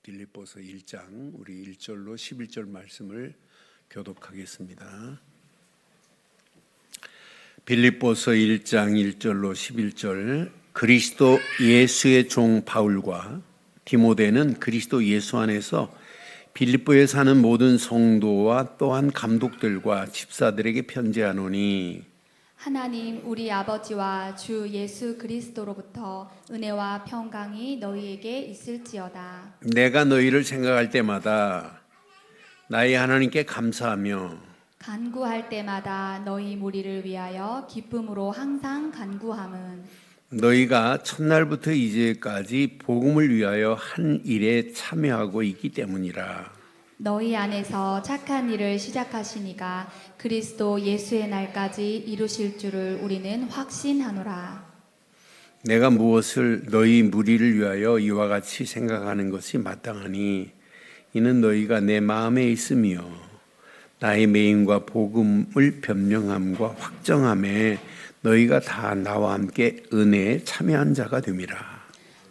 빌립보서 1장 우리 1절로 11절 말씀을 교독하겠습니다. 빌립보서 1장 1절로 11절. 그리스도 예수의 종 바울과 디모데는 그리스도 예수 안에서 빌립보에 사는 모든 성도와 또한 감독들과 집사들에게 편지하노니, 하나님 우리 아버지와 주 예수 그리스도로부터 은혜와 평강이 너희에게 있을지어다. 내가 너희를 생각할 때마다 나의 하나님께 감사하며 간구할 때마다 너희 무리를 위하여 기쁨으로 항상 간구함은 너희가 첫날부터 이제까지 복음을 위하여 한 일에 참여하고 있기 때문이라. 너희 안에서 착한 일을 시작하시니가 그리스도 예수의 날까지 이루실 줄을 우리는 확신하노라. 내가 무엇을 너희 무리를 위하여 이와 같이 생각하는 것이 마땅하니, 이는 너희가 내 마음에 있으며 나의 매임과 복음을 변명함과 확정함에 너희가 다 나와 함께 은혜에 참여한 자가 됨이라.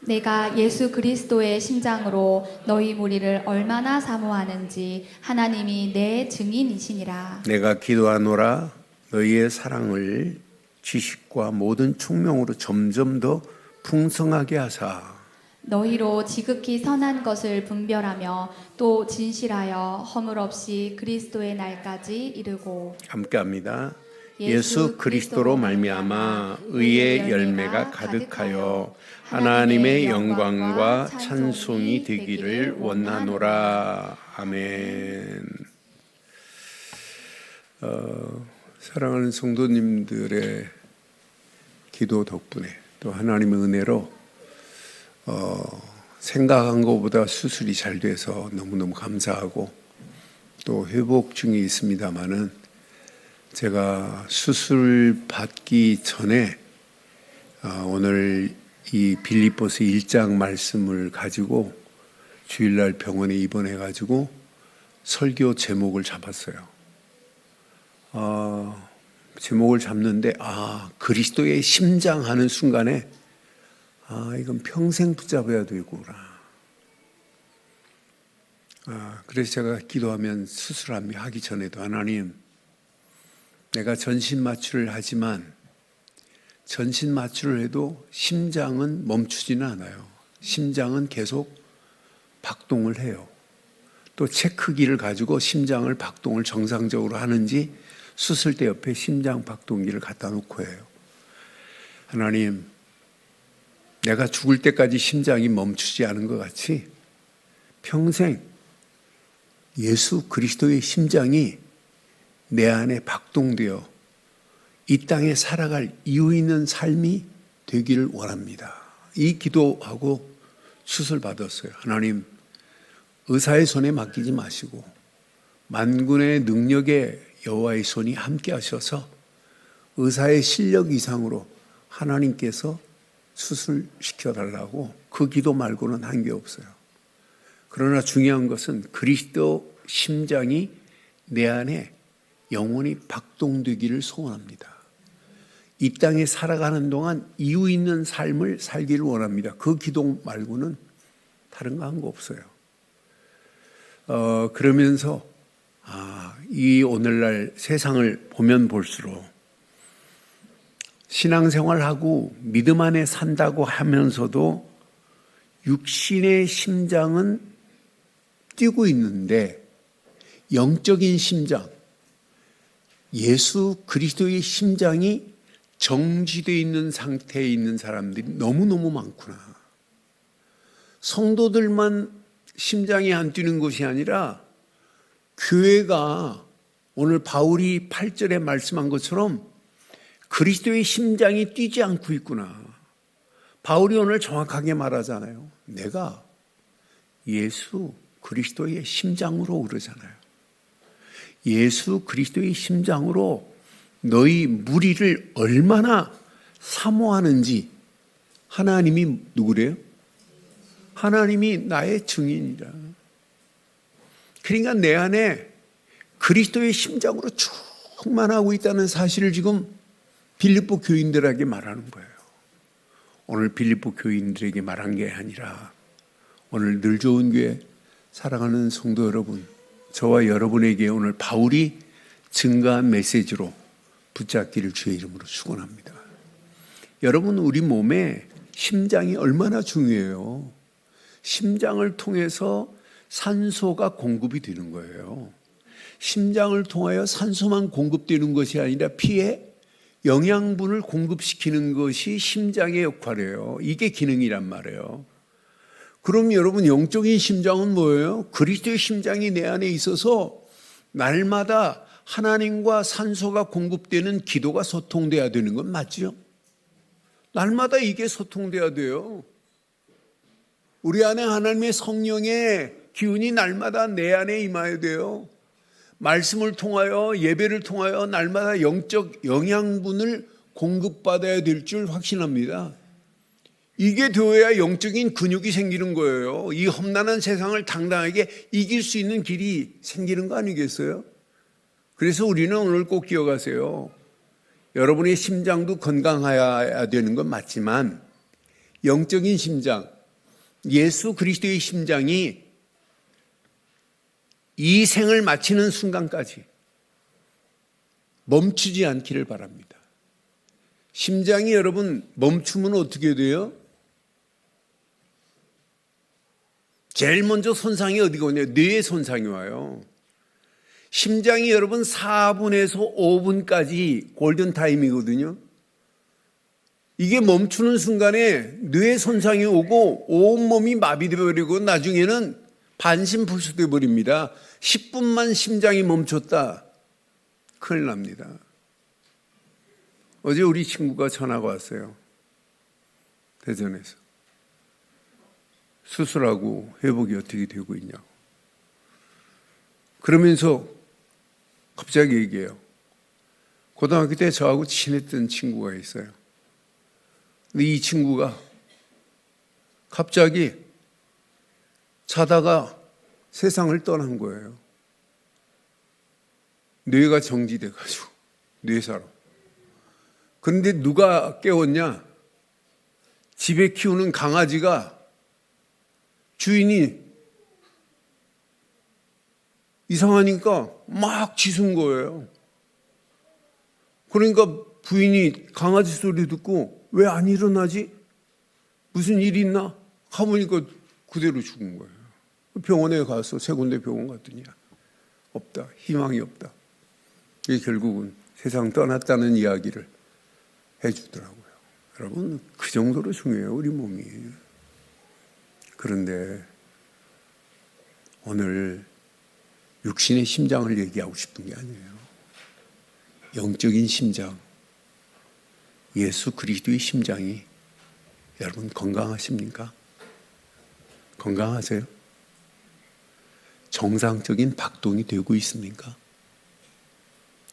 내가 예수 그리스도의 심장으로 너희 무리를 얼마나 사모하는지 하나님이 내 증인이시니라. 내가 기도하노라. 너희의 사랑을 지식과 모든 총명으로 점점 더 풍성하게 하사 너희로 지극히 선한 것을 분별하며 또 진실하여 허물 없이 그리스도의 날까지 이르고. 함께합니다. 예수 그리스도로 말미암아 의의 열매가 가득하여 하나님의 영광과 찬송이 되기를 원하노라. 아멘. 사랑하는 성도님들의 기도 덕분에 또 하나님의 은혜로 생각한 것보다 수술이 잘 돼서 너무너무 감사하고, 또 회복 중에 있습니다마는 제가 수술 받기 전에 오늘 이 빌립보서 1장 말씀을 가지고 주일날 병원에 입원해 가지고 설교 제목을 잡았어요. 제목을 잡는데 그리스도의 심장 하는 순간에 이건 평생 붙잡아야 되구나. 그래서 제가 기도하면 수술하기 전에도, 하나님, 내가 전신 마취를 하지만 전신 마취를 해도 심장은 멈추지는 않아요. 심장은 계속 박동을 해요. 또 체크기를 가지고 심장을 박동을 정상적으로 하는지 수술대 옆에 심장 박동기를 갖다 놓고 해요. 하나님, 내가 죽을 때까지 심장이 멈추지 않은 것 같이 평생 예수 그리스도의 심장이 내 안에 박동되어 이 땅에 살아갈 이유 있는 삶이 되기를 원합니다. 이 기도하고 수술 받았어요. 하나님, 의사의 손에 맡기지 마시고 만군의 능력의 여호와의 손이 함께 하셔서 의사의 실력 이상으로 하나님께서 수술시켜달라고, 그 기도 말고는 한 게 없어요. 그러나 중요한 것은 그리스도 심장이 내 안에 영원히 박동되기를 소원합니다. 이 땅에 살아가는 동안 이유 있는 삶을 살기를 원합니다. 그 기도 말고는 다른 거 한 거 없어요. 그러면서 이 오늘날 세상을 보면 볼수록 신앙생활하고 믿음 안에 산다고 하면서도 육신의 심장은 뛰고 있는데 영적인 심장, 예수 그리스도의 심장이 정지되어 있는 상태에 있는 사람들이 너무너무 많구나. 성도들만 심장이 안 뛰는 것이 아니라 교회가 오늘 바울이 8절에 말씀한 것처럼 그리스도의 심장이 뛰지 않고 있구나. 바울이 오늘 정확하게 말하잖아요. 내가 예수 그리스도의 심장으로 그러잖아요. 예수 그리스도의 심장으로 너희 무리를 얼마나 사모하는지 하나님이 누구래요? 하나님이 나의 증인이라. 그러니까 내 안에 그리스도의 심장으로 충만하고 있다는 사실을 지금 빌립보 교인들에게 말하는 거예요. 오늘 빌립보 교인들에게 말한 게 아니라 오늘 늘 좋은 교회 사랑하는 성도 여러분, 저와 여러분에게 오늘 바울이 증가한 메시지로 붙잡기를 주의 이름으로 축원합니다. 여러분, 우리 몸에 심장이 얼마나 중요해요. 심장을 통해서 산소가 공급이 되는 거예요. 심장을 통하여 산소만 공급되는 것이 아니라 피에 영양분을 공급시키는 것이 심장의 역할이에요. 이게 기능이란 말이에요. 그럼 여러분, 영적인 심장은 뭐예요? 그리스도의 심장이 내 안에 있어서 날마다 하나님과 산소가 공급되는 기도가 소통돼야 되는 건 맞죠? 날마다 이게 소통돼야 돼요. 우리 안에 하나님의 성령의 기운이 날마다 내 안에 임해야 돼요. 말씀을 통하여, 예배를 통하여 날마다 영적 영양분을 공급받아야 될 줄 확신합니다. 이게 되어야 영적인 근육이 생기는 거예요. 이 험난한 세상을 당당하게 이길 수 있는 길이 생기는 거 아니겠어요? 그래서 우리는 오늘 꼭 기억하세요. 여러분의 심장도 건강해야 되는 건 맞지만 영적인 심장, 예수 그리스도의 심장이 이 생을 마치는 순간까지 멈추지 않기를 바랍니다. 심장이 여러분 멈추면 어떻게 돼요? 제일 먼저 손상이 어디가 오냐면 뇌에 손상이 와요. 심장이 여러분 4분에서 5분까지 골든타임이거든요. 이게 멈추는 순간에 뇌에 손상이 오고 온몸이 마비되어버리고 나중에는 반신불수돼 버립니다. 10분만 심장이 멈췄다, 큰일 납니다. 어제 우리 친구가 전화가 왔어요. 대전에서. 수술하고 회복이 어떻게 되고 있냐고. 그러면서 갑자기 얘기해요. 고등학교 때 저하고 친했던 친구가 있어요. 근데 이 친구가 갑자기 자다가 세상을 떠난 거예요. 뇌가 정지돼가지고, 뇌사로. 그런데 누가 깨웠냐? 집에 키우는 강아지가 주인이 이상하니까 막 짖은 거예요. 그러니까 부인이 강아지 소리 듣고 왜 안 일어나지? 무슨 일 있나? 가보니까 그대로 죽은 거예요. 병원에 가서 세 군데 병원 갔더니 없다. 희망이 없다. 이게 결국은 세상 떠났다는 이야기를 해주더라고요. 여러분, 그 정도로 중요해요, 우리 몸이. 그런데 오늘 육신의 심장을 얘기하고 싶은 게 아니에요. 영적인 심장, 예수 그리스도의 심장이 여러분 건강하십니까? 건강하세요? 정상적인 박동이 되고 있습니까?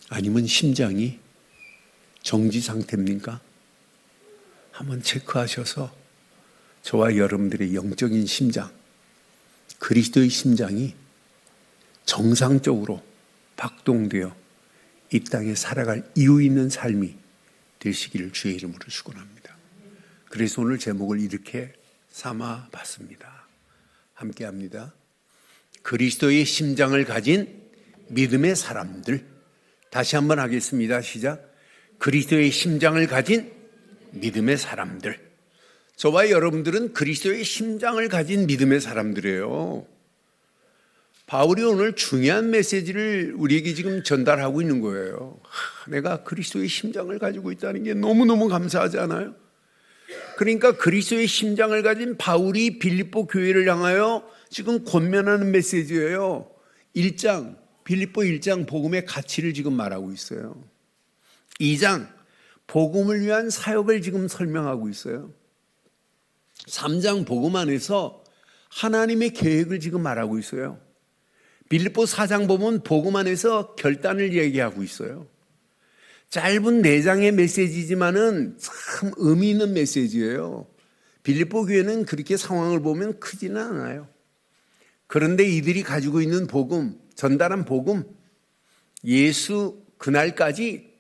아니면 심장이 정지 상태입니까? 한번 체크하셔서 저와 여러분들의 영적인 심장, 그리스도의 심장이 정상적으로 박동되어 이 땅에 살아갈 이유 있는 삶이 되시기를 주의 이름으로 축원합니다. 그래서 오늘 제목을 이렇게 삼아 봤습니다. 함께 합니다. 그리스도의 심장을 가진 믿음의 사람들. 다시 한번 하겠습니다. 시작. 그리스도의 심장을 가진 믿음의 사람들. 저와 여러분들은 그리스도의 심장을 가진 믿음의 사람들이에요. 바울이 오늘 중요한 메시지를 우리에게 지금 전달하고 있는 거예요. 내가 그리스도의 심장을 가지고 있다는 게 너무너무 감사하지 않아요? 그러니까 그리스도의 심장을 가진 바울이 빌립보 교회를 향하여 지금 권면하는 메시지예요. 1장, 빌립보 1장 복음의 가치를 지금 말하고 있어요. 2장, 복음을 위한 사역을 지금 설명하고 있어요. 3장 복음 안에서 하나님의 계획을 지금 말하고 있어요. 빌립보 4장 보면 복음 안에서 결단을 얘기하고 있어요. 짧은 4장의 메시지지만은 참 의미 있는 메시지예요. 빌립보 교회는 그렇게 상황을 보면 크지는 않아요. 그런데 이들이 가지고 있는 복음, 전달한 복음, 예수 그날까지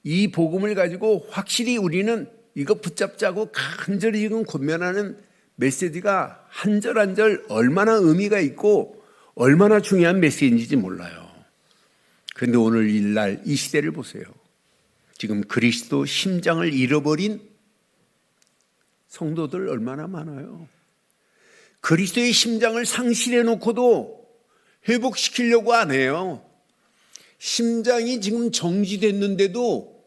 이 복음을 가지고 확실히 우리는 이거 붙잡자고 간절히 지금 권면하는 메시지가 한 절 한 절 얼마나 의미가 있고 얼마나 중요한 메시지인지 몰라요. 그런데 오늘 일날 이 시대를 보세요. 지금 그리스도 심장을 잃어버린 성도들 얼마나 많아요. 그리스도의 심장을 상실해 놓고도 회복시키려고 안 해요. 심장이 지금 정지됐는데도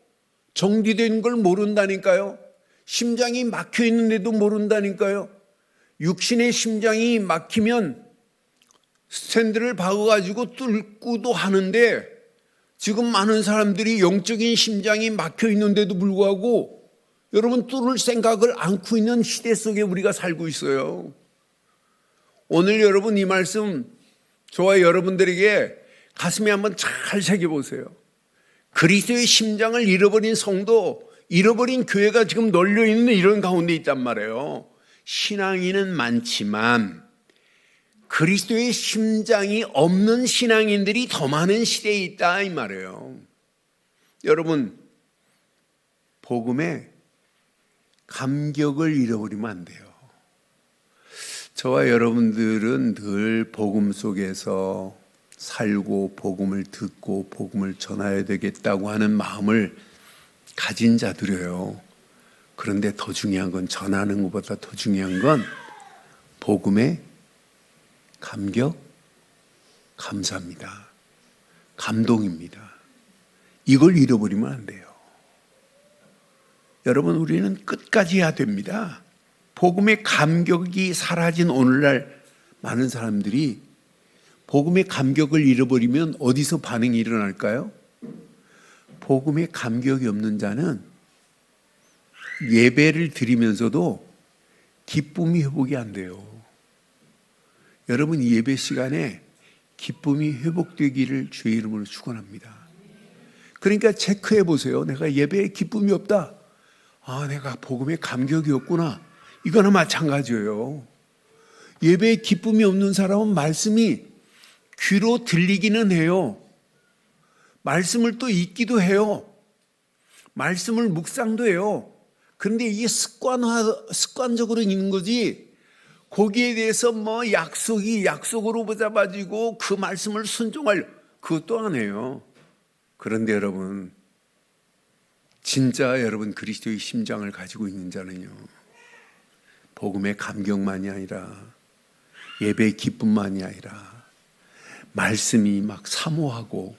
정지된 걸 모른다니까요. 심장이 막혀 있는데도 모른다니까요. 육신의 심장이 막히면 스탠드를 박아가지고 뚫고도 하는데 지금 많은 사람들이 영적인 심장이 막혀 있는데도 불구하고 여러분 뚫을 생각을 않고 있는 시대 속에 우리가 살고 있어요. 오늘 여러분 이 말씀 저와 여러분들에게 가슴에 한번 잘 새겨보세요. 그리스도의 심장을 잃어버린 성도, 잃어버린 교회가 지금 널려있는 이런 가운데 있단 말이에요. 신앙인은 많지만 그리스도의 심장이 없는 신앙인들이 더 많은 시대에 있다 이 말이에요. 여러분, 복음에 감격을 잃어버리면 안 돼요. 저와 여러분들은 늘 복음 속에서 살고 복음을 듣고 복음을 전해야 되겠다고 하는 마음을 가진 자들이에요. 그런데 더 중요한 건, 전하는 것보다 더 중요한 건 복음의 감격, 감사입니다. 감동입니다. 이걸 잃어버리면 안 돼요. 여러분, 우리는 끝까지 해야 됩니다. 복음의 감격이 사라진 오늘날 많은 사람들이 복음의 감격을 잃어버리면 어디서 반응이 일어날까요? 복음의 감격이 없는 자는 예배를 드리면서도 기쁨이 회복이 안 돼요. 여러분, 이 예배 시간에 기쁨이 회복되기를 주의 이름으로 축원합니다. 그러니까 체크해 보세요. 내가 예배에 기쁨이 없다. 아, 내가 복음의 감격이 없구나. 이거나 마찬가지예요. 예배에 기쁨이 없는 사람은 말씀이 귀로 들리기는 해요. 말씀을 또 읽기도 해요. 말씀을 묵상도 해요. 그런데 이게 습관적으로 있는 거지, 거기에 대해서 약속으로 붙잡아지고 그 말씀을 순종할, 그것도 안 해요. 그런데 여러분, 진짜 여러분 그리스도의 심장을 가지고 있는 자는요, 복음의 감격만이 아니라 예배의 기쁨만이 아니라 말씀이 막 사모하고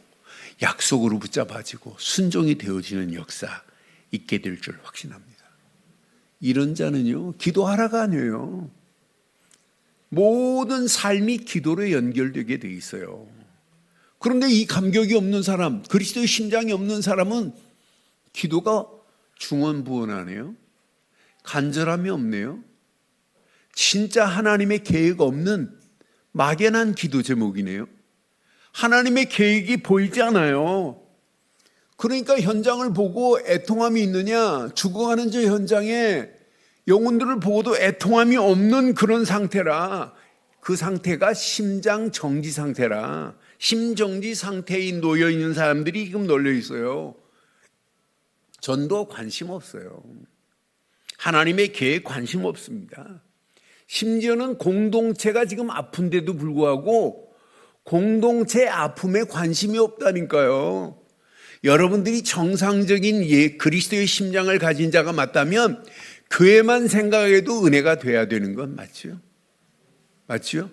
약속으로 붙잡아지고 순종이 되어지는 역사 있게 될 줄 확신합니다. 이런 자는요, 기도하라가 아니에요. 모든 삶이 기도로 연결되게 돼 있어요. 그런데 이 감격이 없는 사람, 그리스도의 심장이 없는 사람은 기도가 중언부언하네요. 간절함이 없네요. 진짜 하나님의 계획 없는 막연한 기도 제목이네요. 하나님의 계획이 보이지 않아요. 그러니까 현장을 보고 애통함이 있느냐, 죽어가는 저 현장에 영혼들을 보고도 애통함이 없는 그런 상태라, 그 상태가 심장 정지 상태라, 심정지 상태에 놓여 있는 사람들이 지금 널려 있어요. 전도 관심 없어요. 하나님의 계획 관심 없습니다. 심지어는 공동체가 지금 아픈데도 불구하고 공동체 아픔에 관심이 없다니까요. 여러분들이 정상적인 그리스도의 심장을 가진 자가 맞다면 교회만 생각해도 은혜가 돼야 되는 건 맞죠? 맞죠?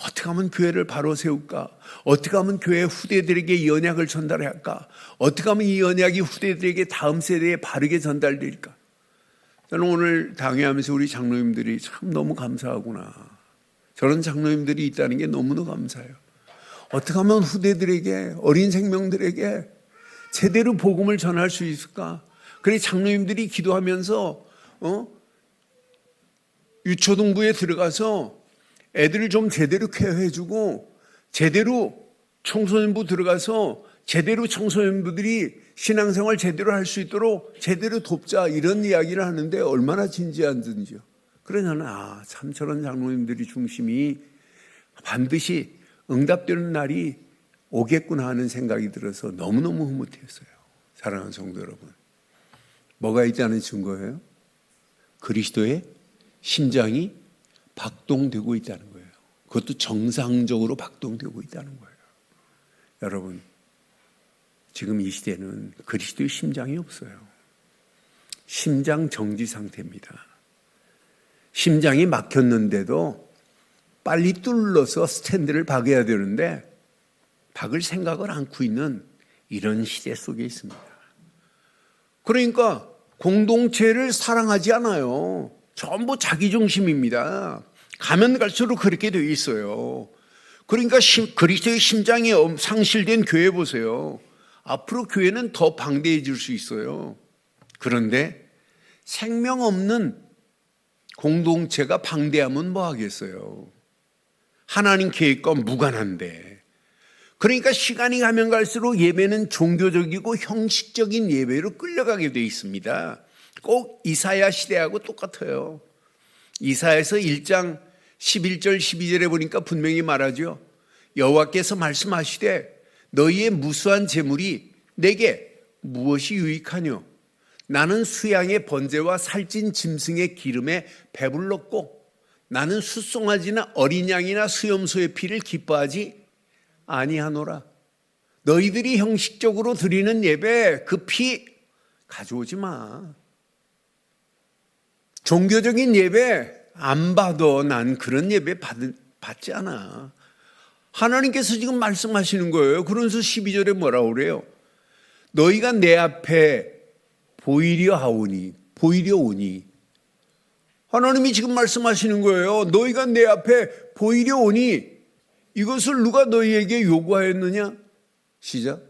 어떻게 하면 교회를 바로 세울까? 어떻게 하면 교회 후대들에게 이 언약을 전달할까? 어떻게 하면 이 언약이 후대들에게 다음 세대에 바르게 전달될까? 저는 오늘 당회하면서 우리 장로님들이 참 너무 감사하구나. 저런 장로님들이 있다는 게 너무나 감사해요. 어떻게 하면 후대들에게, 어린 생명들에게 제대로 복음을 전할 수 있을까? 그래서 장로님들이 기도하면서 유초등부에 들어가서 애들을 좀 제대로 케어해주고, 제대로 청소년부 들어가서 제대로 청소년부들이 신앙생활 제대로 할 수 있도록 제대로 돕자, 이런 이야기를 하는데 얼마나 진지한지요. 그러나 참 저런 장로님들이 중심이 반드시 응답되는 날이 오겠구나 하는 생각이 들어서 너무너무 흐뭇했어요. 사랑하는 성도 여러분, 뭐가 있다는 증거예요? 그리스도의 심장이 박동되고 있다는 거예요. 그것도 정상적으로 박동되고 있다는 거예요. 여러분, 지금 이 시대는 그리스도의 심장이 없어요. 심장 정지 상태입니다. 심장이 막혔는데도 빨리 뚫러서 스탠드를 박아야 되는데 박을 생각을 않고 있는 이런 시대 속에 있습니다. 그러니까 공동체를 사랑하지 않아요. 전부 자기중심입니다. 가면 갈수록 그렇게 되어 있어요. 그러니까 그리스도의 심장이 상실된 교회 보세요. 앞으로 교회는 더 방대해질 수 있어요. 그런데 생명 없는 공동체가 방대하면 뭐 하겠어요? 하나님 계획과 무관한데. 그러니까 시간이 가면 갈수록 예배는 종교적이고 형식적인 예배로 끌려가게 되어 있습니다. 꼭 이사야 시대하고 똑같아요. 이사야서 1장 11절 12절에 보니까 분명히 말하죠. 여호와께서 말씀하시되 너희의 무수한 재물이 내게 무엇이 유익하뇨? 나는 수양의 번제와 살찐 짐승의 기름에 배불렀고 나는 숫송아지나 어린 양이나 수염소의 피를 기뻐하지 아니하노라. 너희들이 형식적으로 드리는 예배 그 피 가져오지 마. 종교적인 예배 안 받아. 난 그런 예배 받지 않아. 하나님께서 지금 말씀하시는 거예요. 그러면서 12절에 뭐라고 그래요? 너희가 내 앞에 보이려 오니. 하나님이 지금 말씀하시는 거예요. 너희가 내 앞에 보이려 오니 이것을 누가 너희에게 요구하였느냐? 시작.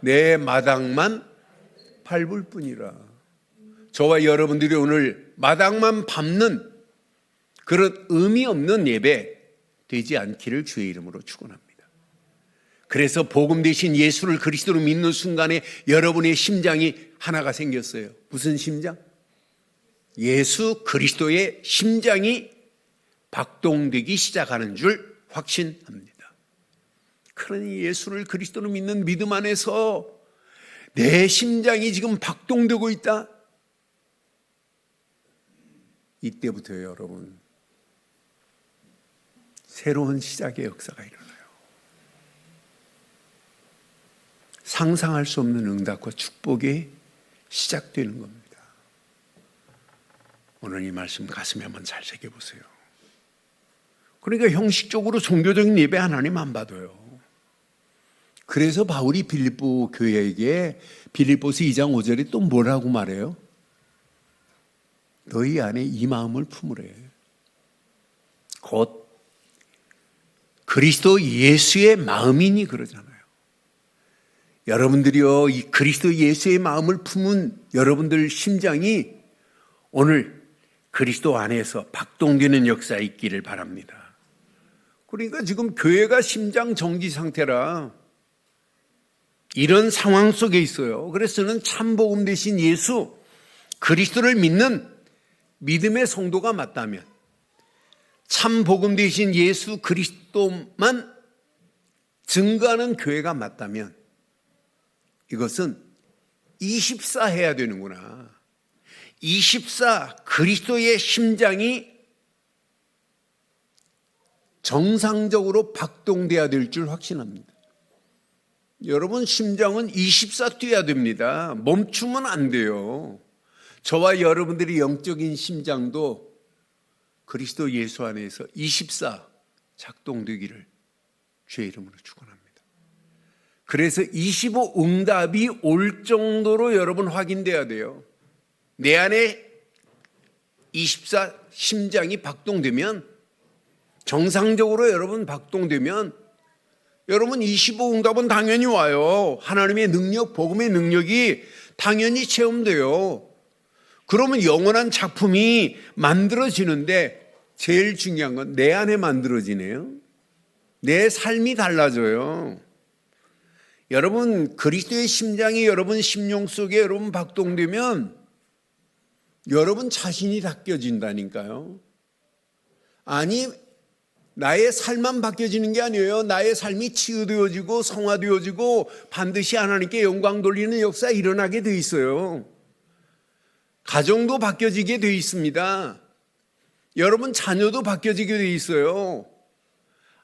내 마당만 밟을 뿐이라. 저와 여러분들이 오늘 마당만 밟는 그런 의미 없는 예배 되지 않기를 주의 이름으로 축원합니다. 그래서 복음 대신 예수를 그리스도로 믿는 순간에 여러분의 심장이 하나가 생겼어요. 무슨 심장? 예수 그리스도의 심장이 박동되기 시작하는 줄 확신합니다. 그러니 예수를 그리스도로 믿는 믿음 안에서 내 심장이 지금 박동되고 있다. 이때부터요, 여러분. 새로운 시작의 역사가 일어나요. 상상할 수 없는 응답과 축복이 시작되는 겁니다. 오늘 이 말씀 가슴에 한번 잘 새겨보세요. 그러니까 형식적으로 종교적인 예배 하나님 안 받아요. 그래서 바울이 빌립보 교회에게 빌립보서 2장 5절에 또 뭐라고 말해요? 너희 안에 이 마음을 품으래. 곧 그리스도 예수의 마음이니 그러잖아요. 여러분들이요, 이 그리스도 예수의 마음을 품은 여러분들 심장이 오늘 그리스도 안에서 박동되는 역사에 있기를 바랍니다. 그러니까 지금 교회가 심장 정지 상태라 이런 상황 속에 있어요. 그래서 저는 참복음 대신 예수 그리스도를 믿는 믿음의 성도가 맞다면, 참복음 대신 예수 그리스도만 증거하는 교회가 맞다면 이것은 24 해야 되는구나. 24 그리스도의 심장이 정상적으로 박동돼야 될 줄 확신합니다. 여러분 심장은 24 뛰어야 됩니다. 멈추면 안 돼요. 저와 여러분들의 영적인 심장도 그리스도 예수 안에서 24 작동되기를 주의 이름으로 축원합니다. 그래서 25 응답이 올 정도로 여러분 확인돼야 돼요. 내 안에 24 심장이 박동되면, 정상적으로 여러분 박동되면 여러분 25 응답은 당연히 와요. 하나님의 능력, 복음의 능력이 당연히 체험돼요. 그러면 영원한 작품이 만들어지는데 제일 중요한 건 내 안에 만들어지네요. 내 삶이 달라져요. 여러분 그리스도의 심장이 여러분 심령 속에 여러분 박동되면 여러분 자신이 바뀌어진다니까요. 아니 나의 삶만 바뀌어지는 게 아니에요. 나의 삶이 치유되어지고 성화되어지고 반드시 하나님께 영광 돌리는 역사가 일어나게 돼 있어요. 가정도 바뀌어지게 돼 있습니다. 여러분 자녀도 바뀌어지게 돼 있어요.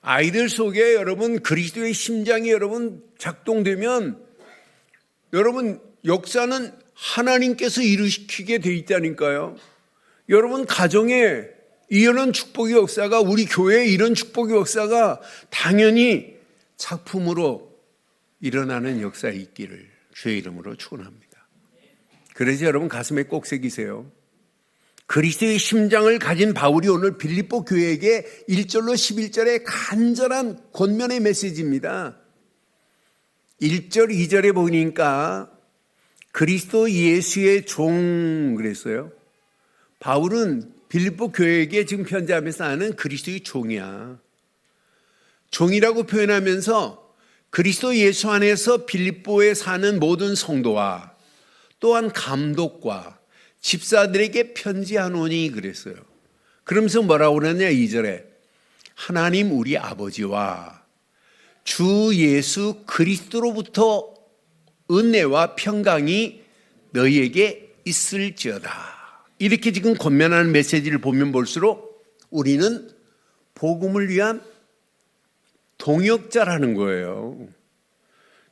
아이들 속에 여러분 그리스도의 심장이 여러분 작동되면 여러분 역사는 하나님께서 일으키게 돼 있다니까요. 여러분 가정에 이런 축복의 역사가, 우리 교회에 이런 축복의 역사가 당연히 작품으로 일어나는 역사에 있기를 주의 이름으로 축원합니다. 그래서 여러분 가슴에 꼭 새기세요. 그리스도의 심장을 가진 바울이 오늘 빌립보 교회에게 1절로 11절의 간절한 권면의 메시지입니다. 1절, 2절에 보니까 그리스도 예수의 종 그랬어요. 바울은 빌립보 교회에게 지금 편지하면서 나는 그리스도의 종이야. 종이라고 표현하면서 그리스도 예수 안에서 빌립보에 사는 모든 성도와 또한 감독과 집사들에게 편지하노니 그랬어요. 그러면서 뭐라고 그러냐 2절에 하나님 우리 아버지와 주 예수 그리스도로부터 은혜와 평강이 너희에게 있을지어다. 이렇게 지금 권면하는 메시지를 보면 볼수록 우리는 복음을 위한 동역자라는 거예요.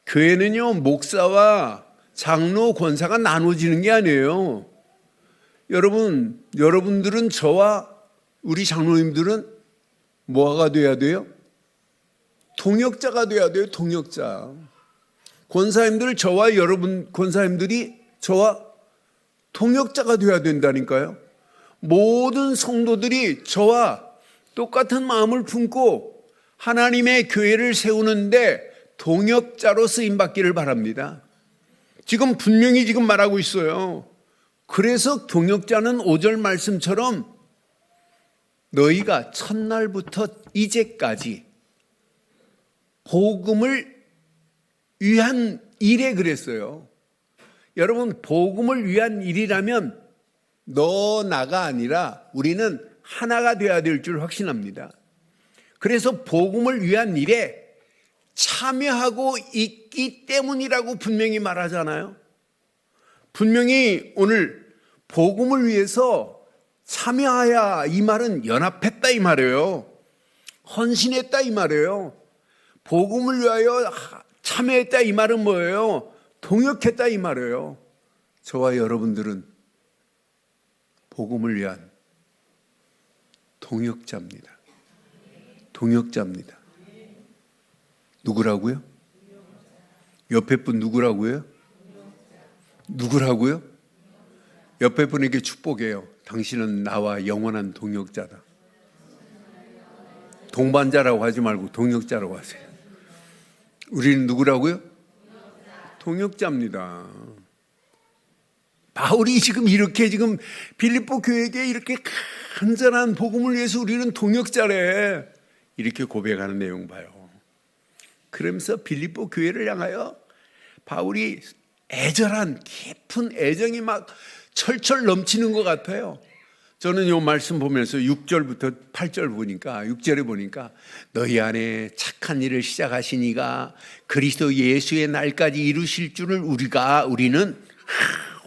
교회는요 목사와 장로, 권사가 나눠지는 게 아니에요. 여러분들은 저와 우리 장로님들은 뭐가 돼야 돼요? 동역자가 돼야 돼요. 동역자. 권사님들 저와 여러분 권사님들이 저와 동역자가 돼야 된다니까요. 모든 성도들이 저와 똑같은 마음을 품고 하나님의 교회를 세우는데 동역자로 쓰임 받기를 바랍니다. 지금 분명히 지금 말하고 있어요. 그래서 동역자는 5절 말씀처럼 너희가 첫날부터 이제까지 복음을 위한 일에 그랬어요. 여러분 복음을 위한 일이라면 너 나가 아니라 우리는 하나가 되어야 될 줄 확신합니다. 그래서 복음을 위한 일에 참여하고 있기 때문이라고 분명히 말하잖아요. 분명히 오늘 복음을 위해서 참여하야 이 말은 연합했다 이 말이에요. 헌신했다 이 말이에요. 복음을 위하여 참여했다 이 말은 뭐예요? 동역했다 이 말이에요. 저와 여러분들은 복음을 위한 동역자입니다. 동역자입니다. 누구라고요? 옆에 분 누구라고요? 누구라고요? 옆에 분에게 축복해요. 당신은 나와 영원한 동역자다. 동반자라고 하지 말고 동역자라고 하세요. 우리는 누구라고요? 동역자입니다. 바울이 지금 이렇게 지금 빌립보 교회에게 이렇게 간절한 복음을 위해서 우리는 동역자래. 이렇게 고백하는 내용 봐요. 그러면서 빌립보 교회를 향하여 바울이 애절한 깊은 애정이 막 철철 넘치는 것 같아요. 저는 이 말씀 보면서 6절부터 8절 보니까 6절에 보니까 너희 안에 착한 일을 시작하신 이가 그리스도 예수의 날까지 이루실 줄을 우리는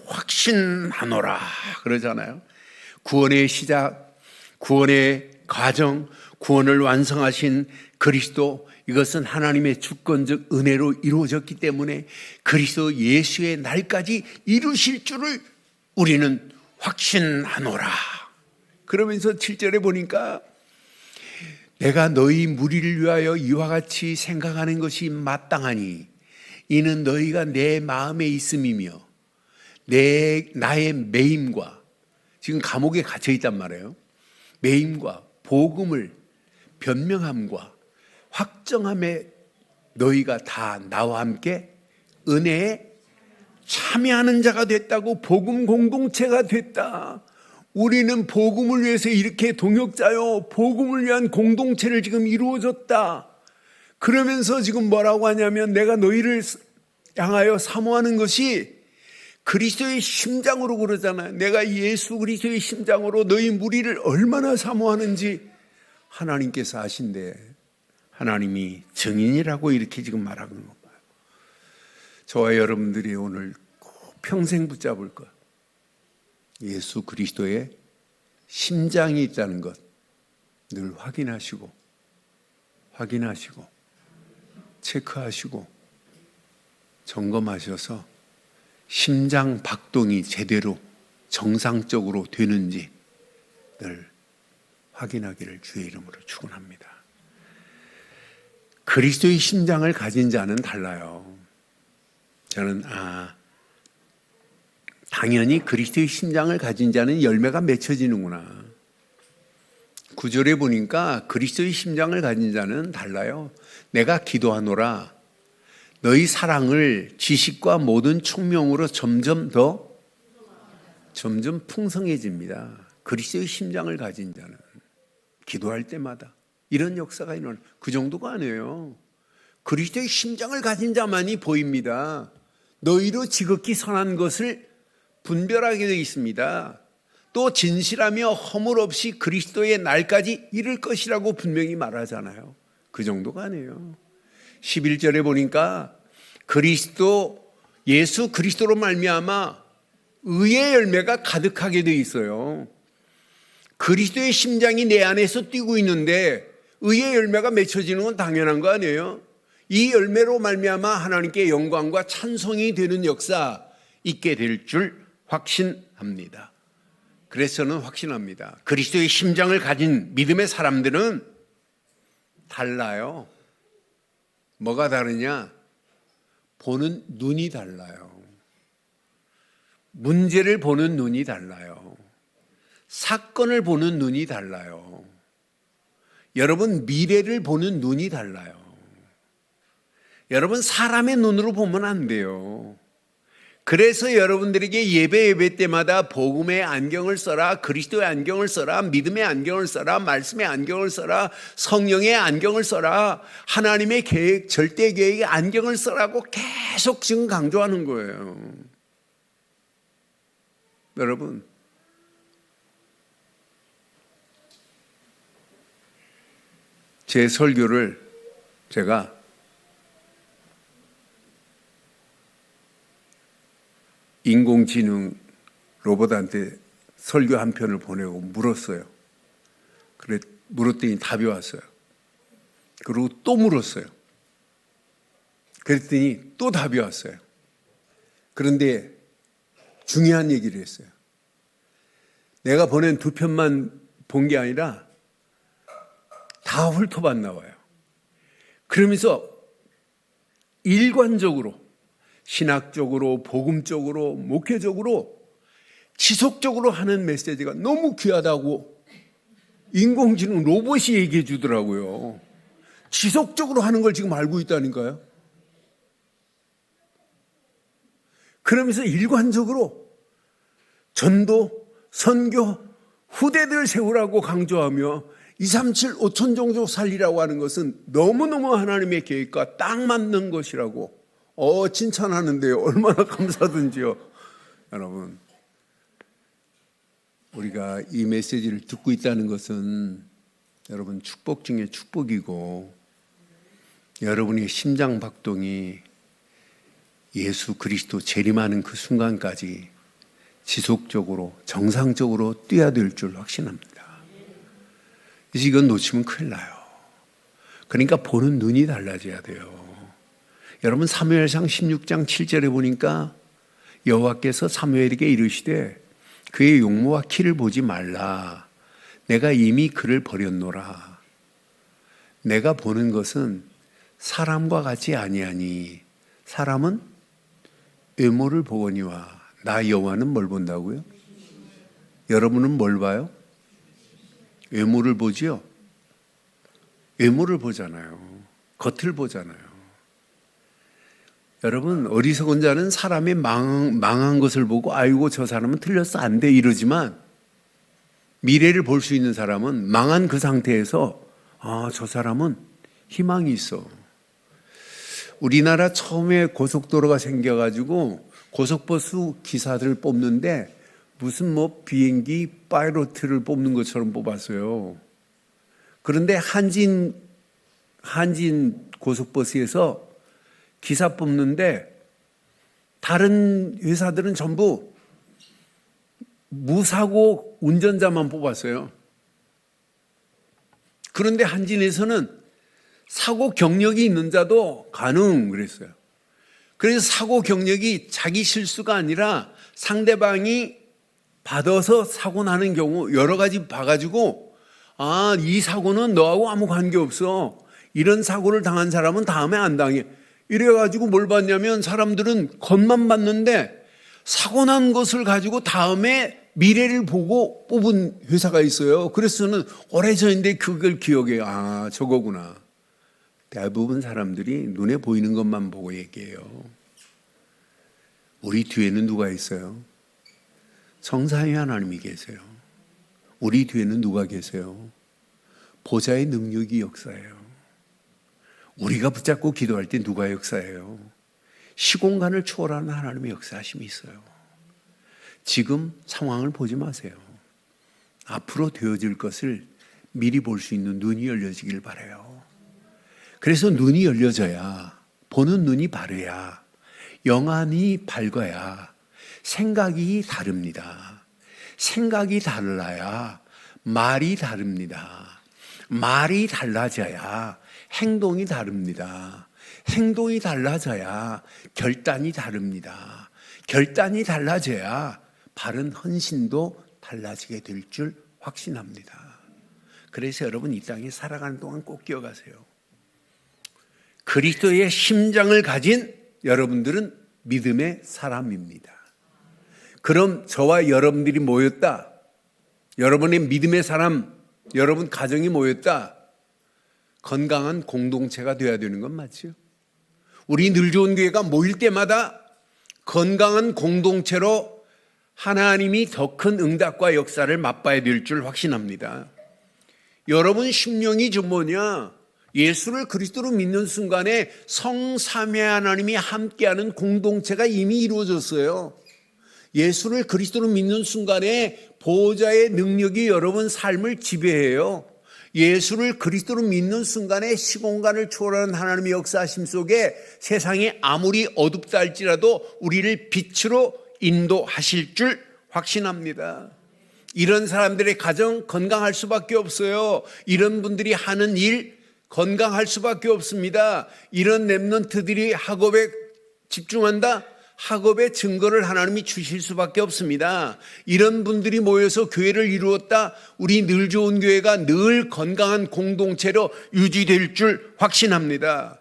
확신하노라 그러잖아요. 구원의 시작, 구원의 과정, 구원을 완성하신 그리스도, 이것은 하나님의 주권적 은혜로 이루어졌기 때문에 그리스도 예수의 날까지 이루실 줄을 우리는 확신하노라. 그러면서 7절에 보니까 내가 너희 무리를 위하여 이와 같이 생각하는 것이 마땅하니 이는 너희가 내 마음에 있음이며 나의 매임과, 지금 감옥에 갇혀 있단 말이에요. 매임과 복음을 변명함과 확정함에 너희가 다 나와 함께 은혜에 참여하는 자가 됐다고. 복음 공동체가 됐다. 우리는 복음을 위해서 이렇게 동역자요, 복음을 위한 공동체를 지금 이루어졌다. 그러면서 지금 뭐라고 하냐면 내가 너희를 향하여 사모하는 것이 그리스도의 심장으로 그러잖아요. 내가 예수 그리스도의 심장으로 너희 무리를 얼마나 사모하는지 하나님께서 아신대. 하나님이 증인이라고 이렇게 지금 말하는 것 봐요. 저와 여러분들이 오늘 꼭 평생 붙잡을 것, 예수 그리스도의 심장이 있다는 것 늘 확인하시고 체크하시고 점검하셔서 심장 박동이 제대로 정상적으로 되는지 늘 확인하기를 주의 이름으로 축원합니다. 그리스도의 심장을 가진 자는 달라요. 저는 당연히 그리스도의 심장을 가진 자는 열매가 맺혀지는구나. 9절에 보니까 그리스도의 심장을 가진 자는 달라요. 내가 기도하노라 너희 사랑을 지식과 모든 총명으로 점점 풍성해집니다. 그리스도의 심장을 가진 자는 기도할 때마다 이런 역사가 일어나는 그 정도가 아니에요. 그리스도의 심장을 가진 자만이 보입니다. 너희로 지극히 선한 것을 분별하게 되어 있습니다. 또 진실하며 허물 없이 그리스도의 날까지 이를 것이라고 분명히 말하잖아요. 그 정도가 아니에요. 11절에 보니까 예수 그리스도로 말미암아 의의 열매가 가득하게 되어 있어요. 그리스도의 심장이 내 안에서 뛰고 있는데 의의 열매가 맺혀지는 건 당연한 거 아니에요? 이 열매로 말미암아 하나님께 영광과 찬송이 되는 역사 있게 될 줄 확신합니다. 그래서 저는 확신합니다. 그리스도의 심장을 가진 믿음의 사람들은 달라요. 뭐가 다르냐? 보는 눈이 달라요. 문제를 보는 눈이 달라요. 사건을 보는 눈이 달라요. 여러분, 미래를 보는 눈이 달라요. 여러분, 사람의 눈으로 보면 안 돼요. 그래서 여러분들에게 예배 때마다 복음의 안경을 써라, 그리스도의 안경을 써라, 믿음의 안경을 써라, 말씀의 안경을 써라, 성령의 안경을 써라, 하나님의 계획, 절대 계획의 안경을 써라고 계속 지금 강조하는 거예요. 여러분, 제 설교를 제가 인공지능 로봇한테 설교 한 편을 보내고 물었어요. 그래 물었더니 답이 왔어요. 그리고 또 물었어요. 그랬더니 또 답이 왔어요. 그런데 중요한 얘기를 했어요. 내가 보낸 두 편만 본 게 아니라 다 훑어봤 나와요. 그러면서 일관적으로 신학적으로, 복음적으로, 목회적으로 지속적으로 하는 메시지가 너무 귀하다고 인공지능 로봇이 얘기해 주더라고요. 지속적으로 하는 걸 지금 알고 있다니까요. 그러면서 일관적으로 전도, 선교, 후대들 세우라고 강조하며 237, 5천 종족 살리라고 하는 것은 너무너무 하나님의 계획과 딱 맞는 것이라고 칭찬하는데요. 얼마나 감사든지요. 여러분, 우리가 이 메시지를 듣고 있다는 것은 여러분 축복 중에 축복이고 여러분의 심장 박동이 예수 그리스도 재림하는 그 순간까지 지속적으로 정상적으로 뛰어야 될 줄 확신합니다. 그래서 이건 놓치면 큰일 나요. 그러니까 보는 눈이 달라져야 돼요. 여러분 사무엘상 16장 7절에 보니까 여호와께서 사무엘에게 이르시되 그의 용모와 키를 보지 말라. 내가 이미 그를 버렸노라. 내가 보는 것은 사람과 같이 아니하니 사람은 외모를 보거니와 나 여호와는 뭘 본다고요? 여러분은 뭘 봐요? 외모를 보지요? 외모를 보잖아요. 겉을 보잖아요. 여러분, 어리석은 자는 사람의 망한 것을 보고 아이고 저 사람은 틀렸어 안 돼 이러지만 미래를 볼 수 있는 사람은 망한 그 상태에서 저 사람은 희망이 있어. 우리나라 처음에 고속도로가 생겨가지고 고속버스 기사들을 뽑는데 무슨 비행기 파이로트를 뽑는 것처럼 뽑았어요. 그런데 한진 고속버스에서 기사 뽑는데 다른 회사들은 전부 무사고 운전자만 뽑았어요. 그런데 한진에서는 사고 경력이 있는 자도 가능 그랬어요. 그래서 사고 경력이 자기 실수가 아니라 상대방이 받아서 사고 나는 경우 여러 가지 봐가지고 이 사고는 너하고 아무 관계없어. 이런 사고를 당한 사람은 다음에 안 당해. 이래가지고 뭘 봤냐면 사람들은 겉만 봤는데 사고 난 것을 가지고 다음에 미래를 보고 뽑은 회사가 있어요. 그래서 저는 오래전인데 그걸 기억해요. 저거구나. 대부분 사람들이 눈에 보이는 것만 보고 얘기해요. 우리 뒤에는 누가 있어요? 성삼위 하나님이 계세요. 우리 뒤에는 누가 계세요? 보좌의 능력이 역사해요. 우리가 붙잡고 기도할 때 누가 역사해요? 시공간을 초월하는 하나님의 역사하심이 있어요. 지금 상황을 보지 마세요. 앞으로 되어질 것을 미리 볼 수 있는 눈이 열려지길 바라요. 그래서 눈이 열려져야, 보는 눈이 바르야, 영안이 밝아야 생각이 다릅니다. 생각이 달라야 말이 다릅니다. 말이 달라져야 행동이 다릅니다. 행동이 달라져야 결단이 다릅니다. 결단이 달라져야 바른 헌신도 달라지게 될 줄 확신합니다. 그래서 여러분 이 땅에 살아가는 동안 꼭 기억하세요. 그리스도의 심장을 가진 여러분들은 믿음의 사람입니다. 그럼 저와 여러분들이 모였다. 여러분의 믿음의 사람, 여러분 가정이 모였다. 건강한 공동체가 되어야 되는 건 맞죠? 우리 늘 좋은 교회가 모일 때마다 건강한 공동체로 하나님이 더 큰 응답과 역사를 맛봐야 될 줄 확신합니다. 여러분 심령이 좀 뭐냐? 예수를 그리스도로 믿는 순간에 성삼위 하나님이 함께하는 공동체가 이미 이루어졌어요. 예수를 그리스도로 믿는 순간에 보호자의 능력이 여러분 삶을 지배해요. 예수를 그리스도로 믿는 순간에 시공간을 초월하는 하나님의 역사하심 속에 세상이 아무리 어둡다 할지라도 우리를 빛으로 인도하실 줄 확신합니다. 이런 사람들의 가정 건강할 수밖에 없어요. 이런 분들이 하는 일 건강할 수밖에 없습니다. 이런 렘넌트들이 학업에 집중한다? 학업의 증거를 하나님이 주실 수밖에 없습니다. 이런 분들이 모여서 교회를 이루었다? 우리 늘 좋은 교회가 늘 건강한 공동체로 유지될 줄 확신합니다.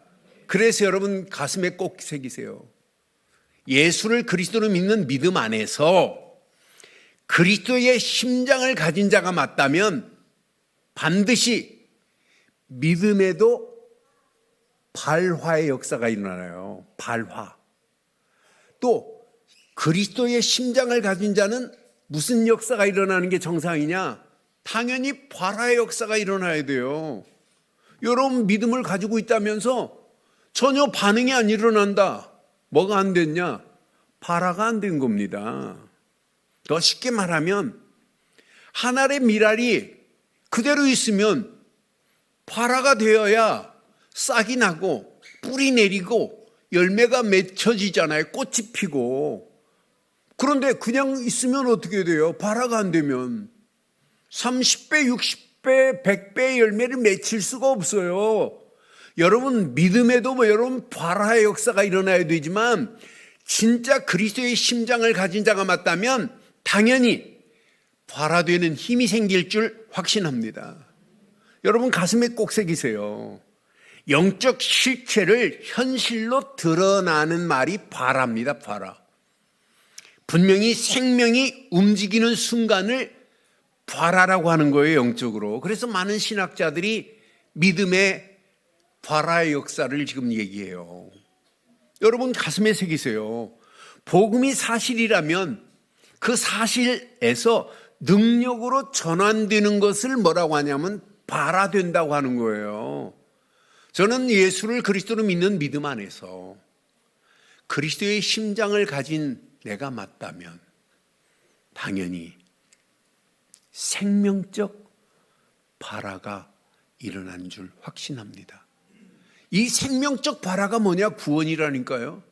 그래서 여러분 가슴에 꼭 새기세요. 예수를 그리스도로 믿는 믿음 안에서 그리스도의 심장을 가진 자가 맞다면 반드시 믿음에도 발화의 역사가 일어나요. 발화. 또 그리스도의 심장을 가진 자는 무슨 역사가 일어나는 게 정상이냐? 당연히 발화의 역사가 일어나야 돼요. 여러분 믿음을 가지고 있다면서 전혀 반응이 안 일어난다. 뭐가 안 됐냐? 발화가 안 된 겁니다. 더 쉽게 말하면 한 알의 밀알이 그대로 있으면 발화가 되어야 싹이 나고 뿌리 내리고 열매가 맺혀지잖아요. 꽃이 피고. 그런데 그냥 있으면 어떻게 돼요? 발화가 안 되면 30배, 60배, 100배의 열매를 맺힐 수가 없어요. 여러분 믿음에도 여러분 발화의 역사가 일어나야 되지만 진짜 그리스도의 심장을 가진 자가 맞다면 당연히 발화되는 힘이 생길 줄 확신합니다. 여러분 가슴에 꼭 새기세요. 영적 실체를 현실로 드러나는 말이 발화입니다. 발화. 분명히 생명이 움직이는 순간을 발화라고 하는 거예요. 영적으로. 그래서 많은 신학자들이 믿음의 발화의 역사를 지금 얘기해요. 여러분 가슴에 새기세요. 복음이 사실이라면 그 사실에서 능력으로 전환되는 것을 뭐라고 하냐면 발화된다고 하는 거예요. 저는 예수를 그리스도로 믿는 믿음 안에서 그리스도의 심장을 가진 내가 맞다면 당연히 생명적 발화가 일어난 줄 확신합니다. 이 생명적 발화가 뭐냐? 구원이라니까요.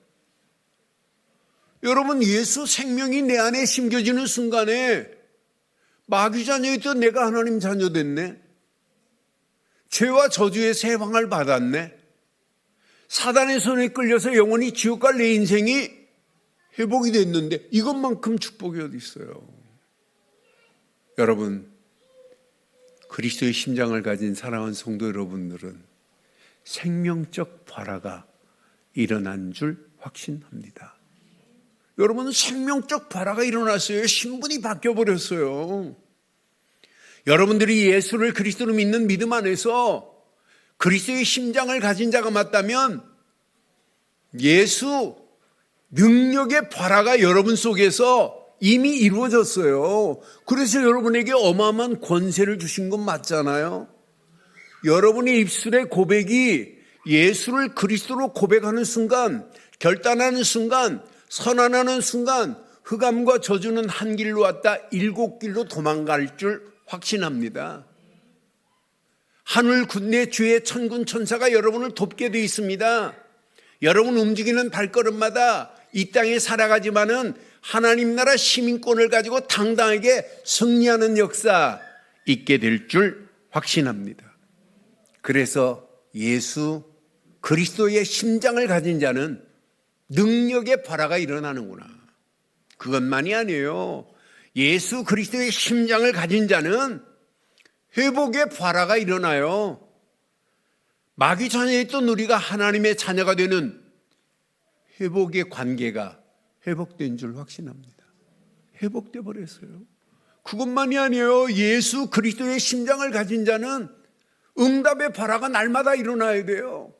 여러분, 예수 생명이 내 안에 심겨지는 순간에 마귀 자녀였던 내가 하나님 자녀 됐네. 죄와 저주에서 해방을 받았네. 사단의 손에 끌려서 영원히 지옥 갈 내 인생이 회복이 됐는데 이것만큼 축복이 어디 있어요. 여러분, 그리스도의 심장을 가진 사랑하는 성도 여러분들은 생명적 발화가 일어난 줄 확신합니다. 여러분은 생명적 발화가 일어났어요. 신분이 바뀌어버렸어요. 여러분들이 예수를 그리스도로 믿는 믿음 안에서 그리스도의 심장을 가진 자가 맞다면 예수 능력의 발화가 여러분 속에서 이미 이루어졌어요. 그래서 여러분에게 어마어마한 권세를 주신 건 맞잖아요. 여러분의 입술의 고백이 예수를 그리스도로 고백하는 순간, 결단하는 순간, 선언하는 순간 흑암과 저주는 한 길로 왔다 7길로 도망갈 줄 확신합니다. 하늘 군대 주의 천군 천사가 여러분을 돕게 되어 있습니다. 여러분 움직이는 발걸음마다 이 땅에 살아가지만은 하나님 나라 시민권을 가지고 당당하게 승리하는 역사 있게 될 줄 확신합니다. 그래서 예수 그리스도의 심장을 가진 자는 능력의 발화가 일어나는구나. 그것만이 아니에요. 예수 그리스도의 심장을 가진 자는 회복의 발화가 일어나요. 마귀 자녀였던 우리가 하나님의 자녀가 되는 회복의 관계가 회복된 줄 확신합니다. 회복돼 버렸어요. 그것만이 아니에요. 예수 그리스도의 심장을 가진 자는 응답의 발화가 날마다 일어나야 돼요.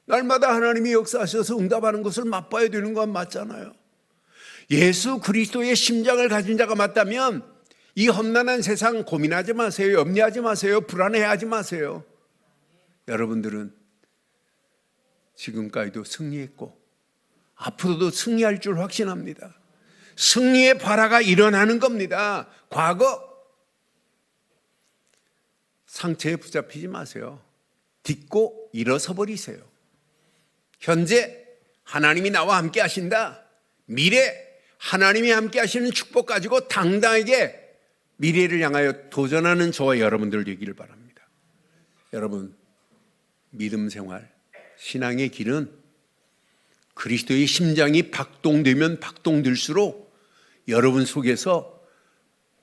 날마다 하나님이 역사하셔서 응답하는 것을 맛봐야 되는 건 맞잖아요. 예수 그리스도의 심장을 가진 자가 맞다면 이 험난한 세상 고민하지 마세요. 염려하지 마세요. 불안해하지 마세요. 여러분들은 지금까지도 승리했고 앞으로도 승리할 줄 확신합니다. 승리의 발화가 일어나는 겁니다. 과거 상처에 붙잡히지 마세요. 딛고 일어서 버리세요. 현재 하나님이 나와 함께 하신다. 미래 하나님이 함께 하시는 축복 가지고 당당하게 미래를 향하여 도전하는 저와 여러분들 되기를 바랍니다. 여러분, 믿음 생활, 신앙의 길은 그리스도의 심장이 박동되면 박동될수록 여러분 속에서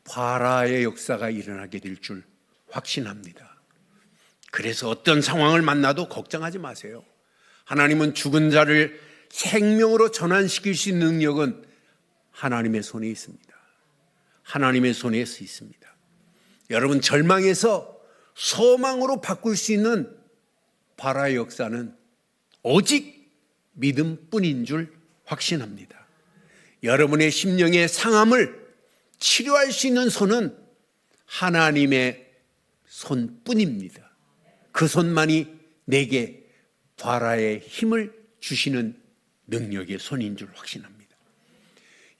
발화의 역사가 일어나게 될 줄 확신합니다. 그래서 어떤 상황을 만나도 걱정하지 마세요. 하나님은 죽은 자를 생명으로 전환시킬 수 있는 능력은 하나님의 손에 있습니다. 하나님의 손에 있습니다. 여러분, 절망에서 소망으로 바꿀 수 있는 발화의 역사는 오직 믿음뿐인 줄 확신합니다. 여러분의 심령의 상함을 치료할 수 있는 손은 하나님의 손뿐입니다. 그 손만이 내게 발화의 힘을 주시는 능력의 손인 줄 확신합니다.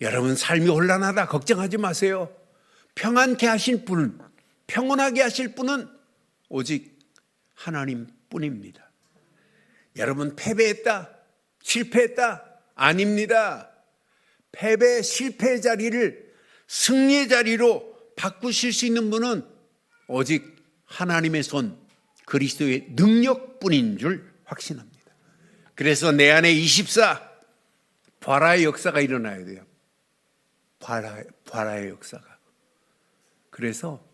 여러분, 삶이 혼란하다 걱정하지 마세요. 평안케 하실 분, 평온하게 하실 분은 오직 하나님뿐입니다. 여러분, 패배했다, 실패했다? 아닙니다. 패배, 실패의 자리를 승리의 자리로 바꾸실 수 있는 분은 오직 하나님의 손, 그리스도의 능력뿐인 줄 확신합니다. 그래서 내 안에 24 발화의 역사가 일어나야 돼요. 발화의 역사가. 그래서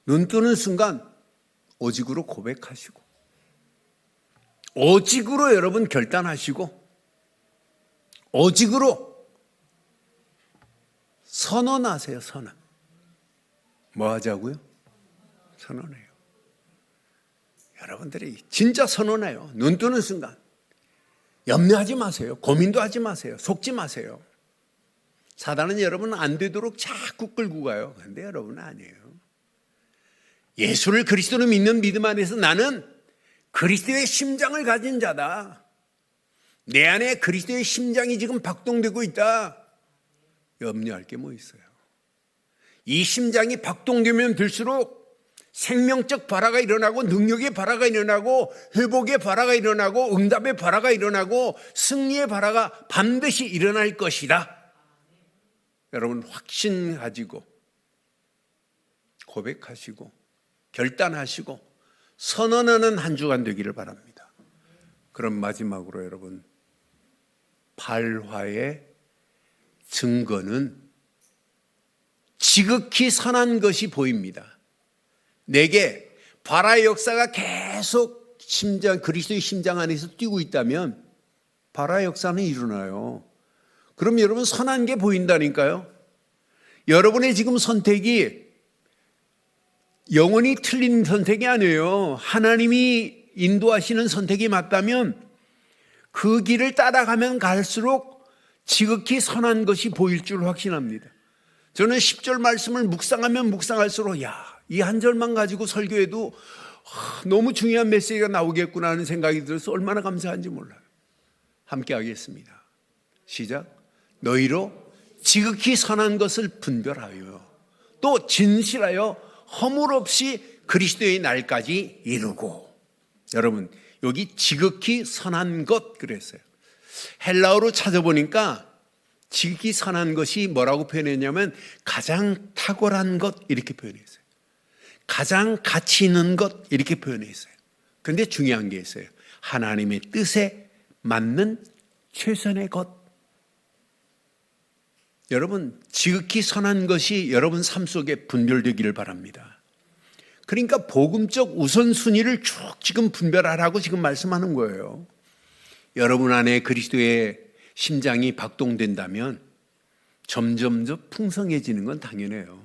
눈 뜨는 순간 오직으로 고백하시고 오직으로 여러분 결단하시고 오직으로 선언하세요. 선언. 뭐 하자고요? 선언해요. 여러분들이 진짜 선언해요. 눈 뜨는 순간 염려하지 마세요. 고민도 하지 마세요. 속지 마세요. 사단은 여러분 안 되도록 자꾸 끌고 가요. 그런데 여러분은 아니에요. 예수를 그리스도로 믿는 믿음 안에서 나는 그리스도의 심장을 가진 자다. 내 안에 그리스도의 심장이 지금 박동되고 있다. 염려할 게 뭐 있어요? 이 심장이 박동되면 될수록 생명적 발화가 일어나고 능력의 발화가 일어나고 회복의 발화가 일어나고 응답의 발화가 일어나고 승리의 발화가 반드시 일어날 것이다. 여러분 확신 가지고 고백하시고 결단하시고 선언하는 한 주간 되기를 바랍니다. 그럼 마지막으로 여러분, 발화의 증거는 지극히 선한 것이 보입니다. 내게 발화의 역사가 계속 그리스도의 심장 안에서 뛰고 있다면 발화의 역사는 일어나요. 그럼 여러분 선한 게 보인다니까요. 여러분의 지금 선택이 영원히 틀린 선택이 아니에요. 하나님이 인도하시는 선택이 맞다면 그 길을 따라가면 갈수록 지극히 선한 것이 보일 줄 확신합니다. 저는 10절 말씀을 묵상하면 묵상할수록 이 한 절만 가지고 설교해도 너무 중요한 메시지가 나오겠구나 하는 생각이 들어서 얼마나 감사한지 몰라요. 함께 하겠습니다. 시작. 너희로 지극히 선한 것을 분별하여 또 진실하여 허물 없이 그리스도의 날까지 이루고. 여러분 여기 지극히 선한 것 그랬어요. 헬라어로 찾아보니까 지극히 선한 것이 뭐라고 표현했냐면 가장 탁월한 것 이렇게 표현했어요. 가장 가치 있는 것 이렇게 표현했어요. 그런데 중요한 게 있어요. 하나님의 뜻에 맞는 최선의 것. 여러분 지극히 선한 것이 여러분 삶 속에 분별되기를 바랍니다. 그러니까 복음적 우선순위를 쭉 지금 분별하라고 지금 말씀하는 거예요. 여러분 안에 그리스도의 심장이 박동된다면 점점 더 풍성해지는 건 당연해요.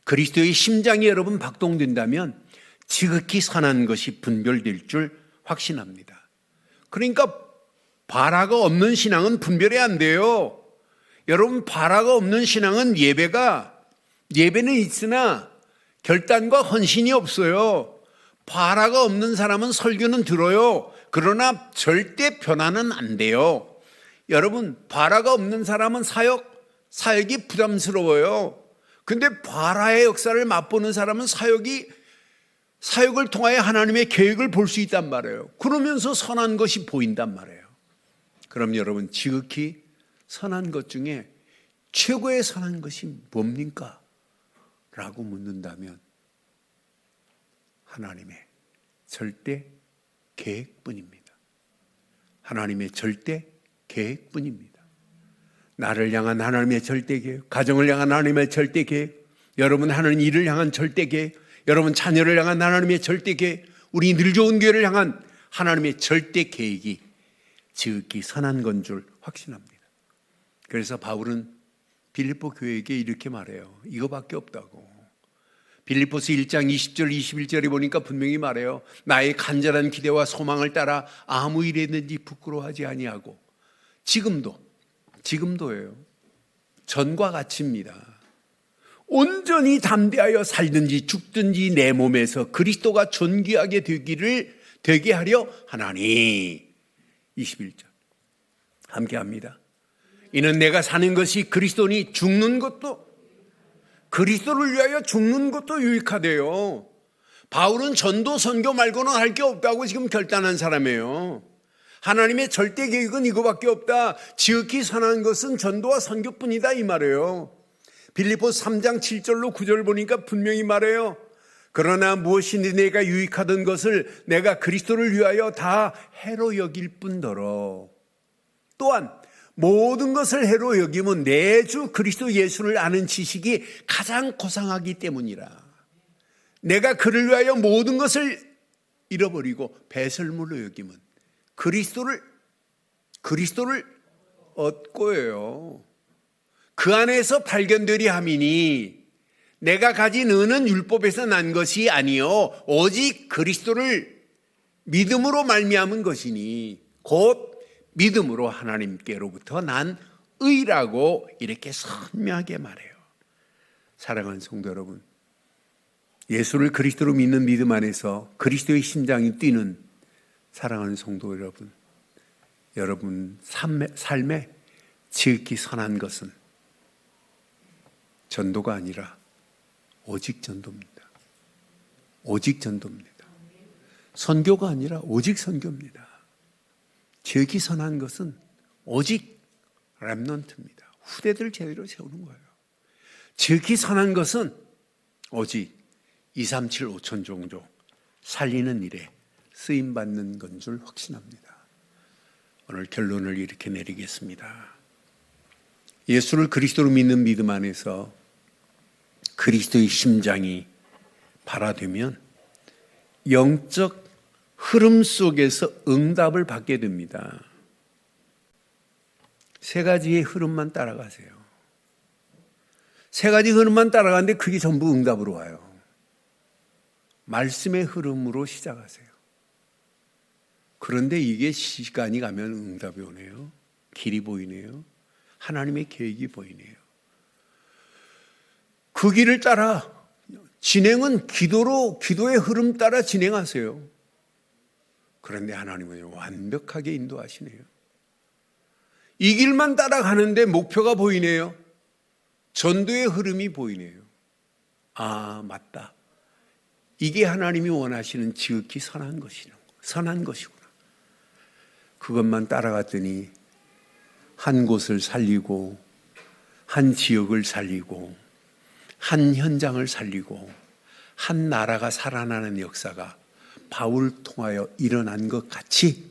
그리스도의 심장이 여러분 박동된다면 지극히 선한 것이 분별될 줄 확신합니다. 그러니까 발화가 없는 신앙은 분별이 안 돼요. 여러분 발화가 없는 신앙은 예배는 있으나 결단과 헌신이 없어요. 발화가 없는 사람은 설교는 들어요. 그러나 절대 변화는 안 돼요. 여러분 발화가 없는 사람은 사역이 부담스러워요. 근데 발화의 역사를 맛보는 사람은 사역을 통하여 하나님의 계획을 볼 수 있단 말이에요. 그러면서 선한 것이 보인단 말이에요. 그럼 여러분 지극히 선한 것 중에 최고의 선한 것이 뭡니까? 라고 묻는다면 하나님의 절대 계획뿐입니다. 하나님의 절대 계획뿐입니다. 나를 향한 하나님의 절대 계획, 가정을 향한 하나님의 절대 계획, 여러분 하는 일을 향한 절대 계획, 여러분 자녀를 향한 하나님의 절대 계획, 우리 늘 좋은 교회를 향한 하나님의 절대 계획이 지극히 선한 건 줄 확신합니다. 그래서 바울은 빌립보 교회에게 이렇게 말해요. 이거밖에 없다고. 빌립보서 1장 20절 21절에 보니까 분명히 말해요. 나의 간절한 기대와 소망을 따라 아무 일에든지 부끄러워하지 아니하고. 지금도예요. 전과 같이입니다. 온전히 담대하여 살든지 죽든지 내 몸에서 그리스도가 존귀하게 되게 하려 하나니. 21절 함께합니다. 이는 내가 사는 것이 그리스도니 죽는 것도 그리스도를 위하여 죽는 것도 유익하대요. 바울은 전도 선교 말고는 할 게 없다고 지금 결단한 사람이에요. 하나님의 절대 계획은 이거밖에 없다. 지극히 선한 것은 전도와 선교뿐이다 이 말이에요. 빌립보서 3장 7절로 9절 보니까 분명히 말해요. 그러나 무엇이든지 내가 유익하던 것을 내가 그리스도를 위하여 다 해로 여길 뿐더러 또한 모든 것을 해로 여기면 내 주 그리스도 예수를 아는 지식이 가장 고상하기 때문이라. 내가 그를 위하여 모든 것을 잃어버리고 배설물로 여기면 그리스도를 얻고요. 그 안에서 발견되리 함이니 내가 가진 은은 율법에서 난 것이 아니요 오직 그리스도를 믿음으로 말미암은 것이니 곧 믿음으로 하나님께로부터 난 의라고 이렇게 선명하게 말해요. 사랑하는 성도 여러분, 예수를 그리스도로 믿는 믿음 안에서 그리스도의 심장이 뛰는 사랑하는 성도 여러분 삶에 지극히 선한 것은 전도가 아니라 오직 전도입니다. 오직 전도입니다. 선교가 아니라 오직 선교입니다. 지극히 선한 것은 오직 렘넌트입니다. 후대들 제대로 세우는 거예요. 지극히 선한 것은 오직 237 5천 종족 살리는 일에 쓰임받는 건 줄 확신합니다. 오늘 결론을 이렇게 내리겠습니다. 예수를 그리스도로 믿는 믿음 안에서 그리스도의 심장이 발화되면 영적 흐름 속에서 응답을 받게 됩니다. 세 가지의 흐름만 따라가세요. 세 가지 흐름만 따라가는데 그게 전부 응답으로 와요. 말씀의 흐름으로 시작하세요. 그런데 이게 시간이 가면 응답이 오네요. 길이 보이네요. 하나님의 계획이 보이네요. 그 길을 따라 진행은 기도의 흐름 따라 진행하세요. 그런데 하나님은 완벽하게 인도하시네요. 이 길만 따라가는데 목표가 보이네요. 전도의 흐름이 보이네요. 아, 맞다. 이게 하나님이 원하시는 지극히 선한 것이구나. 그것만 따라갔더니 한 곳을 살리고 한 지역을 살리고 한 현장을 살리고 한 나라가 살아나는 역사가 바울을 통하여 일어난 것 같이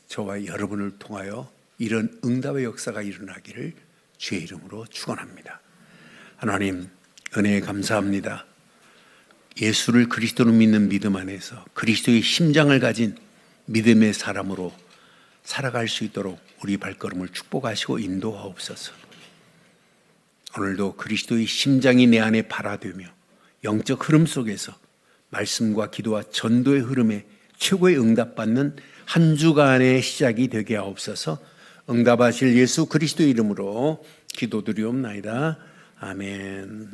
저와 여러분을 통하여 이런 응답의 역사가 일어나기를 주의 이름으로 축원합니다. 하나님 은혜에 감사합니다. 예수를 그리스도로 믿는 믿음 안에서 그리스도의 심장을 가진 믿음의 사람으로 살아갈 수 있도록 우리 발걸음을 축복하시고 인도하옵소서. 오늘도 그리스도의 심장이 내 안에 발화되며 영적 흐름 속에서 말씀과 기도와 전도의 흐름에 최고의 응답받는 한 주간의 시작이 되게 하옵소서. 응답하실 예수 그리스도의 이름으로 기도드리옵나이다. 아멘.